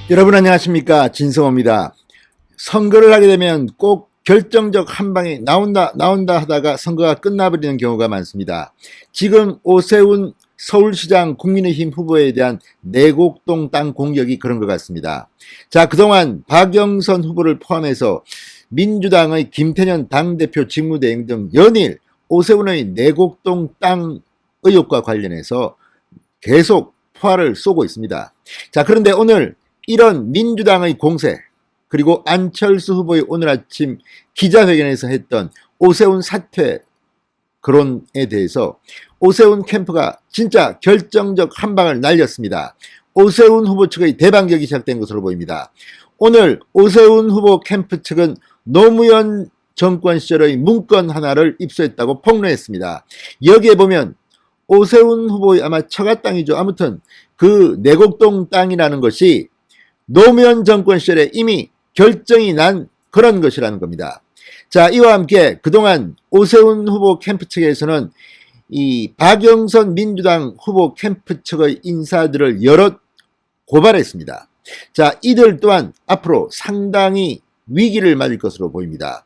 여러분 안녕하십니까, 진성호입니다. 선거를 하게 되면 꼭 결정적 한 방이 나온다 하다가 선거가 끝나버리는 경우가 많습니다. 지금 오세훈 서울시장 국민의힘 후보에 대한 내곡동 땅 공격이 그런 것 같습니다. 자, 그동안 박영선 후보를 포함해서 민주당의 김태년 당대표 직무대행 등 연일 오세훈의 내곡동 땅 의혹과 관련해서 계속 포화를 쏘고 있습니다. 자, 그런데 오늘 이런 민주당의 공세, 그리고 안철수 후보의 오늘 아침 기자회견에서 했던 오세훈 사퇴 거론에 대해서 오세훈 캠프가 진짜 결정적 한 방을 날렸습니다. 오세훈 후보 측의 대반격이 시작된 것으로 보입니다. 오늘 오세훈 후보 캠프 측은 노무현 정권 시절의 문건 하나를 입수했다고 폭로했습니다. 여기에 보면 오세훈 후보의 아마 처가 땅이죠. 아무튼 그 내곡동 땅이라는 것이 노무현 정권 시절에 이미 결정이 난 그런 것이라는 겁니다. 자, 이와 함께 그동안 오세훈 후보 캠프 측에서는 이 박영선 민주당 후보 캠프 측의 인사들을 여럿 고발했습니다. 자, 이들 또한 앞으로 상당히 위기를 맞을 것으로 보입니다.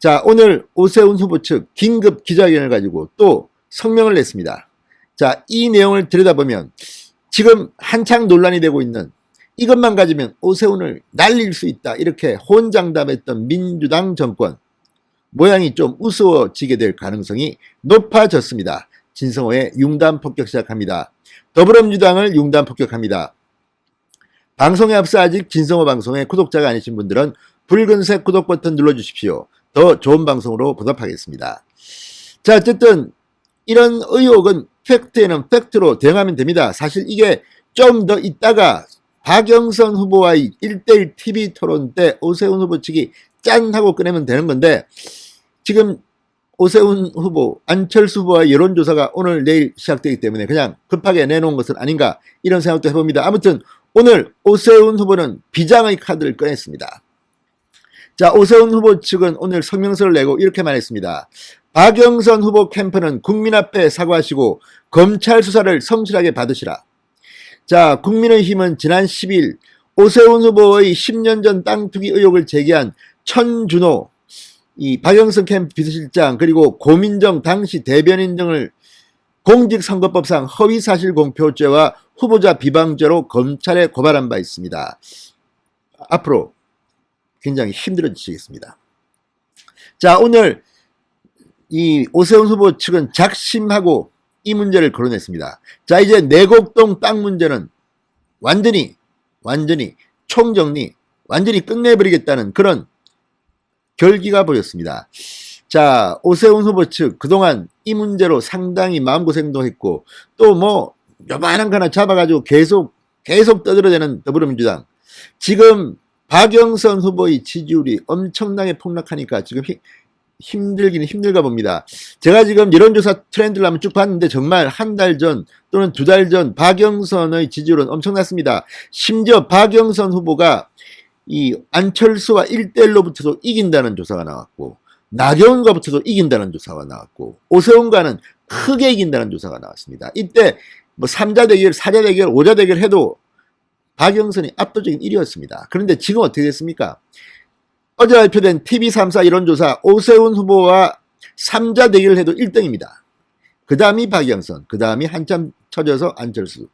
자, 오늘 오세훈 후보 측 긴급 기자회견을 가지고 또 성명을 냈습니다. 자, 이 내용을 들여다보면 지금 한창 논란이 되고 있는 이것만 가지면 오세훈을 날릴 수 있다, 이렇게 혼장담했던 민주당 정권 모양이 좀 우스워지게 될 가능성이 높아졌습니다. 진성호의 융단 폭격 시작합니다. 더불어민주당을 융단 폭격합니다. 방송에 앞서 아직 진성호 방송의 구독자가 아니신 분들은 붉은색 구독 버튼 눌러주십시오. 더 좋은 방송으로 보답하겠습니다. 자, 어쨌든 이런 의혹은 팩트에는 팩트로 대응하면 됩니다. 사실 이게 좀 더 있다가 박영선 후보와의 1대1 TV 토론 때 오세훈 후보 측이 짠 하고 꺼내면 되는 건데, 지금 오세훈 후보, 안철수 후보와의 여론조사가 오늘 내일 시작되기 때문에 그냥 급하게 내놓은 것은 아닌가, 이런 생각도 해봅니다. 아무튼 오늘 오세훈 후보는 비장의 카드를 꺼냈습니다. 자, 오세훈 후보 측은 오늘 성명서를 내고 이렇게 말했습니다. 박영선 후보 캠프는 국민 앞에 사과하시고 검찰 수사를 성실하게 받으시라. 자, 국민의힘은 지난 10일 오세훈 후보의 10년 전 땅 투기 의혹을 제기한 천준호 이 박영선 캠프 비서실장 그리고 고민정 당시 대변인 등을 공직선거법상 허위사실공표죄와 후보자 비방죄로 검찰에 고발한 바 있습니다. 앞으로 굉장히 힘들어지시겠습니다. 자, 오늘 이 오세훈 후보 측은 작심하고 이 문제를 거론했습니다. 자, 이제 내곡동 땅 문제는 완전히 총정리, 완전히 끝내버리겠다는 그런 결기가 보였습니다. 자, 오세훈 후보 측 그동안 이 문제로 상당히 마음고생도 했고, 또 뭐 요만한 거 하나 잡아가지고 계속 떠들어대는 더불어민주당, 지금 박영선 후보의 지지율이 엄청나게 폭락하니까 지금 힘들기는 힘들가 봅니다. 제가 지금 여론조사 트렌드를 한번 쭉 봤는데 정말 한 달 전 또는 두 달 전 박영선의 지지율은 엄청났습니다. 심지어 박영선 후보가 이 안철수와 1대1로부터도 이긴다는 조사가 나왔고, 나경원과부터도 이긴다는 조사가 나왔고, 오세훈과는 크게 이긴다는 조사가 나왔습니다. 이때 뭐 3자 대결, 4자 대결, 5자 대결 해도 박영선이 압도적인 1위였습니다. 그런데 지금 어떻게 됐습니까? 어제 발표된 TV3사 여론조사 오세훈 후보와 3자 대결을 해도 1등입니다. 그 다음이 박영선, 그 다음이 한참 쳐져서 안철수.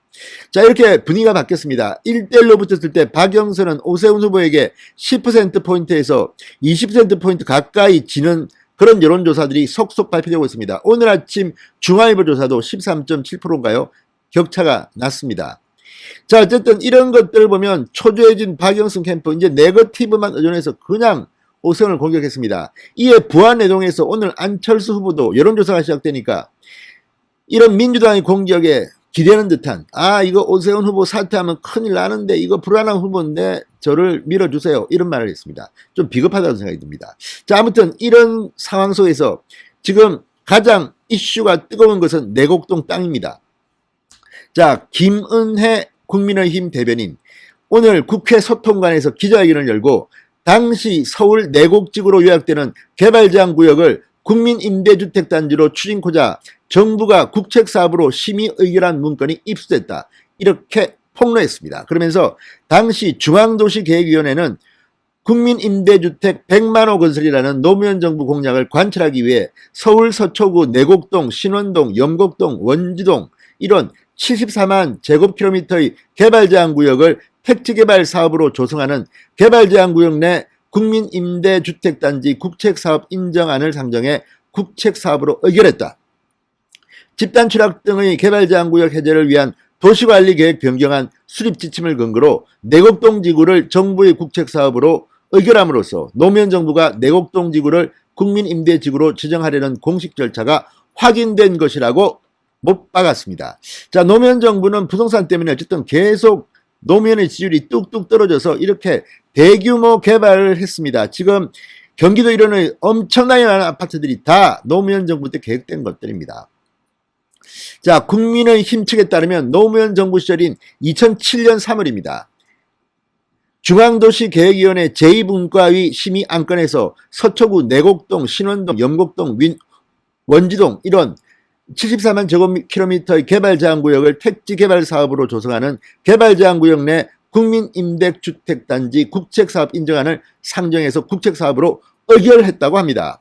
자, 이렇게 분위기가 바뀌었습니다. 1대1로 붙었을 때 박영선은 오세훈 후보에게 10%포인트에서 20%포인트 가까이 지는 그런 여론조사들이 속속 발표되고 있습니다. 오늘 아침 중앙일보 조사도 13.7%인가요? 격차가 났습니다. 자, 어쨌든 이런 것들을 보면 초조해진 박영선 캠프, 이제 네거티브만 의존해서 그냥 오세훈을 공격했습니다. 이에 부안내동에서 오늘 안철수 후보도 여론조사가 시작되니까 이런 민주당의 공격에 기대는 듯한, 이거 오세훈 후보 사퇴하면 큰일 나는데 이거 불안한 후보인데 저를 밀어주세요, 이런 말을 했습니다. 좀 비겁하다는 생각이 듭니다. 자, 아무튼 이런 상황 속에서 지금 가장 이슈가 뜨거운 것은 내곡동 땅입니다. 자, 김은혜 국민의힘 대변인 오늘 국회 소통관에서 기자회견을 열고 당시 서울 내곡지구로 요약되는 개발제한 구역을 국민임대주택단지로 추진코자 정부가 국책사업으로 심의 의결한 문건이 입수됐다, 이렇게 폭로했습니다. 그러면서 당시 중앙도시계획위원회는 국민임대주택 100만호 건설이라는 노무현 정부 공약을 관철하기 위해 서울 서초구 내곡동, 신원동, 영곡동, 원지동 이런 74만 제곱킬로미터의 개발제한구역을 택지개발 사업으로 조성하는 개발제한구역 내 국민임대주택단지 국책사업 인정안을 상정해 국책사업으로 의결했다. 집단 추락 등의 개발제한구역 해제를 위한 도시관리계획 변경안 수립지침을 근거로 내곡동 지구를 정부의 국책사업으로 의결함으로써 노무현 정부가 내곡동 지구를 국민임대지구로 지정하려는 공식 절차가 확인된 것이라고 못 박았습니다. 자, 노무현 정부는 부동산 때문에 어쨌든 계속 노무현의 지지율이 뚝뚝 떨어져서 이렇게 대규모 개발을 했습니다. 지금 경기도 일원의 엄청나게 많은 아파트들이 다 노무현 정부 때 계획된 것들입니다. 자, 국민의힘 측에 따르면 노무현 정부 시절인 2007년 3월입니다. 중앙도시계획위원회 제2분과위 심의 안건에서 서초구 내곡동, 신원동, 영곡동, 원지동 이런 74만 제곱킬로미터의 개발제한구역을 택지개발사업으로 조성하는 개발제한구역 내 국민임대주택단지 국책사업 인정안을 상정해서 국책사업으로 의결했다고 합니다.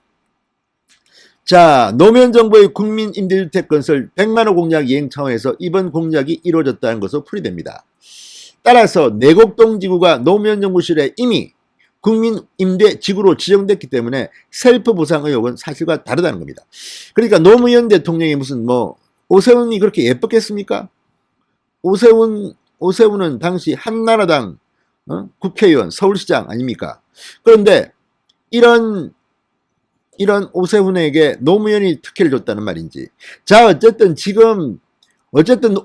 자, 노무현 정부의 국민임대주택 건설 100만호 공약 이행 차원에서 이번 공약이 이루어졌다는 것으로 풀이됩니다. 따라서 내곡동 지구가 노무현 정부 시절에 이미 국민임대지구로 지정됐기 때문에 셀프 보상 의혹은 사실과 다르다는 겁니다. 그러니까 노무현 대통령이 무슨 오세훈이 그렇게 예뻤겠습니까? 오세훈은 당시 한나라당 국회의원, 서울시장 아닙니까? 그런데 이런 오세훈에게 노무현이 특혜를 줬다는 말인지. 자, 어쨌든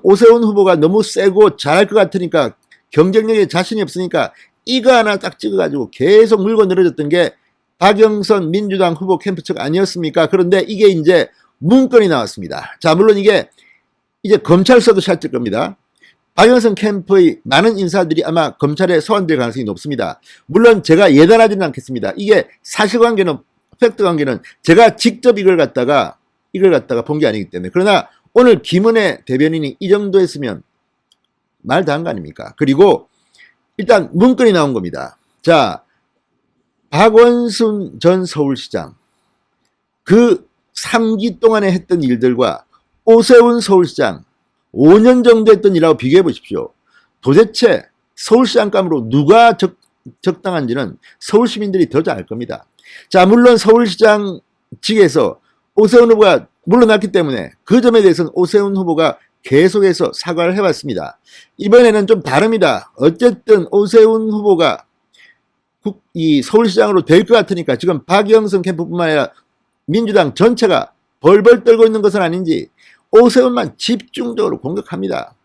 오세훈 후보가 너무 세고 잘할 것 같으니까 경쟁력에 자신이 없으니까 이거 하나 딱 찍어가지고 계속 물고 늘어졌던 게 박영선 민주당 후보 캠프 측 아니었습니까? 그런데 이게 이제 문건이 나왔습니다. 자, 물론 이게 이제 검찰서도 샷질 겁니다. 박영선 캠프의 많은 인사들이 아마 검찰에 소환될 가능성이 높습니다. 물론 제가 예단하지는 않겠습니다. 이게 사실관계는 팩트 관계는 제가 직접 이걸 갖다가 본 게 아니기 때문에. 그러나 오늘 김은혜 대변인이 이 정도 했으면 말 다 한 거 아닙니까? 그리고 일단 문건이 나온 겁니다. 자, 박원순 전 서울시장 그 3기 동안에 했던 일들과 오세훈 서울시장 5년 정도 했던 일하고 비교해 보십시오. 도대체 서울시장감으로 누가 적당한지는 서울 시민들이 더 잘 알 겁니다. 자, 물론 서울시장 측에서 오세훈 후보가 물러났기 때문에 그 점에 대해서는 오세훈 후보가 계속해서 사과를 해왔습니다. 이번에는 좀 다릅니다. 어쨌든 오세훈 후보가 이 서울시장으로 될 것 같으니까 지금 박영선 캠프뿐만 아니라 민주당 전체가 벌벌 떨고 있는 것은 아닌지 오세훈만 집중적으로 공격합니다.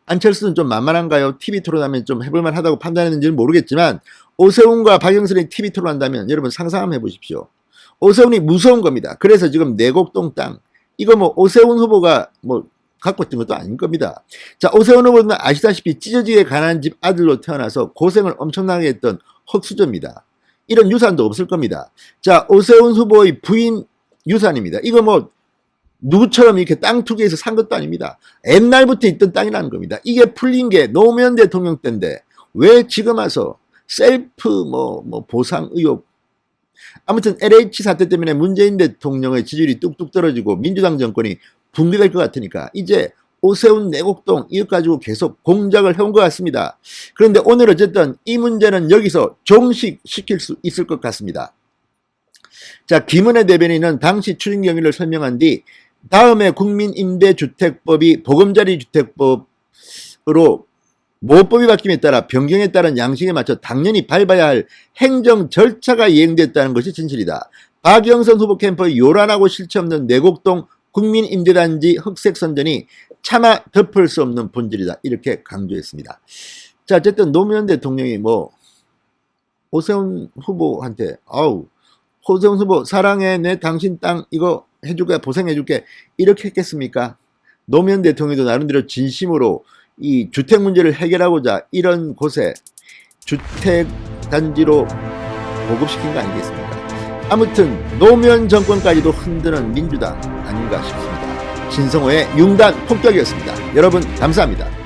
안철수는 좀 만만한가요? TV 토론하면 좀 해볼만 하다고 판단했는지는 모르겠지만 오세훈과 박영선이 TV 토론한다면 여러분 상상 한번 해보십시오. 오세훈이 무서운 겁니다. 그래서 지금 내곡동 땅 이거 오세훈 후보가 갖고 있던 것도 아닌 겁니다. 자, 오세훈 후보는 아시다시피 찢어지게 가난한 집 아들로 태어나서 고생을 엄청나게 했던 흙수저입니다. 이런 유산도 없을 겁니다. 자, 오세훈 후보의 부인 유산입니다. 이거 누구처럼 이렇게 땅 투기해서 산 것도 아닙니다. 옛날부터 있던 땅이라는 겁니다. 이게 풀린 게 노무현 대통령 때인데 왜 지금 와서 셀프 보상 의혹. 아무튼 LH 사태 때문에 문재인 대통령의 지지율이 뚝뚝 떨어지고 민주당 정권이 붕괴될 것 같으니까 이제 오세훈 내곡동 이것 가지고 계속 공작을 해온 것 같습니다. 그런데 오늘 어쨌든 이 문제는 여기서 종식시킬 수 있을 것 같습니다. 자, 김은혜 대변인은 당시 추진 경위를 설명한 뒤 다음에 국민임대주택법이 보금자리주택법으로 모법이 바뀜에 따라 변경에 따른 양식에 맞춰 당연히 밟아야 할 행정 절차가 이행됐다는 것이 진실이다. 박영선 후보 캠프의 요란하고 실체 없는 내곡동 국민임대단지 흑색 선전이 차마 덮을 수 없는 본질이다. 이렇게 강조했습니다. 자, 어쨌든 노무현 대통령이 오세훈 후보한테 오세훈 후보 사랑해 내 당신 땅 이거 해줄게 보상해줄게 이렇게 했겠습니까? 노무현 대통령도 나름대로 진심으로 이 주택 문제를 해결하고자 이런 곳에 주택단지로 보급시킨 거 아니겠습니까? 아무튼 노무현 정권까지도 흔드는 민주당 아닌가 싶습니다. 신성호의 융단 폭격이었습니다. 여러분 감사합니다.